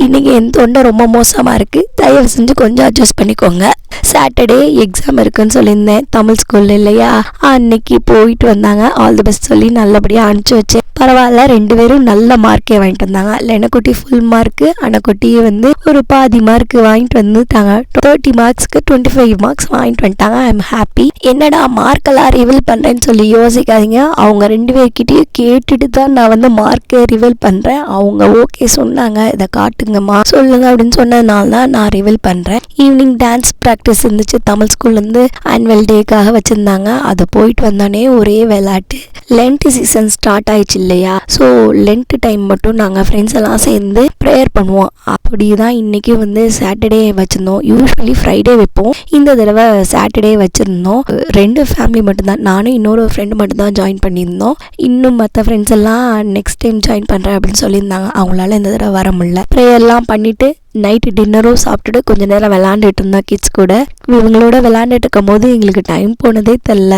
இன்றைக்கி என் தொண்டை ரொம்ப மோசமாக இருக்குது, தயவு செஞ்சு கொஞ்சம் அட்ஜஸ்ட் பண்ணிக்கோங்க. சாட்டர்டே எக்ஸாம் இருக்குன்னு சொல்லியிருந்தேன் தமிழ் ஸ்கூலில் இல்லையா, அன்னைக்கு போயிட்டு வந்தாங்க. ஆல் தி பெஸ்ட் சொல்லி நல்லபடியாக அனுப்பிச்சி வச்சேன். பரவாயில்ல, 2 பேரும் நல்ல மார்க்கே வாங்கிட்டு வந்தாங்க. லெனக்குட்டி ஃபுல் மார்க்கு, அன்னக்குட்டியை வந்து ஒரு பாதி மார்க்கு வாங்கிட்டு வந்துட்டாங்க. 30 மார்க்ஸ்க்கு 25 மார்க்ஸ் வாங்கிட்டு வந்துட்டாங்க. I am happy. என்னடா மார்க்கெல்லாம் ரிவீல் பண்ணுறேன்னு சொல்லி யோசிக்காதீங்க. அவங்க 2 பேர்கிட்டையும் கேட்டுட்டு தான் நான் வந்து மார்க்கை ரிவீல் பண்ணுறேன். அவங்க ஓகே சொன்னாங்க, இதை காட்டுங்கம்மா சொல்லுங்க அப்படின்னு சொன்னதுனால தான் நான் ரிவீல் பண்ணுறேன். ஈவினிங் டான்ஸ் ப்ராக்டிஸ் இருந்துச்சு, தமிழ் ஸ்கூல்லேருந்து ஆனுவல் டேக்காக வச்சுருந்தாங்க. அதை போயிட்டு வந்தோடனே ஒரே விளையாட்டு. லென்ட் சீசன் ஸ்டார்ட் ஆயிடுச்சு இல்லையா, ஸோ லென்ட் டைம் மட்டும் நாங்கள் ஃப்ரெண்ட்ஸ் எல்லாம் சேர்ந்து ப்ரேயர் பண்ணுவோம். அப்படி தான் இன்றைக்கி வந்து சாட்டர்டே வச்சுருந்தோம். யூஸ்வலி ஃப்ரைடே வைப்போம், இந்த தடவை சாட்டர்டே வச்சுருந்தோம். 2 ஃபேமிலி மட்டும்தான், நானும் இன்னொரு ஃப்ரெண்டு மட்டும்தான் ஜாயின் பண்ணியிருந்தோம். இன்னும் மற்ற ஃப்ரெண்ட்ஸ் எல்லாம் நெக்ஸ்ட் டைம் ஜாயின் பண்ணுறேன் அப்படின்னு சொல்லியிருந்தாங்க. அவங்களால இந்த தடவை வர முடியல. ப்ரேயர்லாம் பண்ணிவிட்டு நைட்டு டின்னரும் சாப்பிட்டுட்டு கொஞ்சம் நேரம் விளாண்டுட்டு இருந்தோம் கிட்ஸ் கூட. இவங்களோட விளாண்டுட்டு இருக்கும் போது எங்களுக்கு டைம் போனதே தெரில.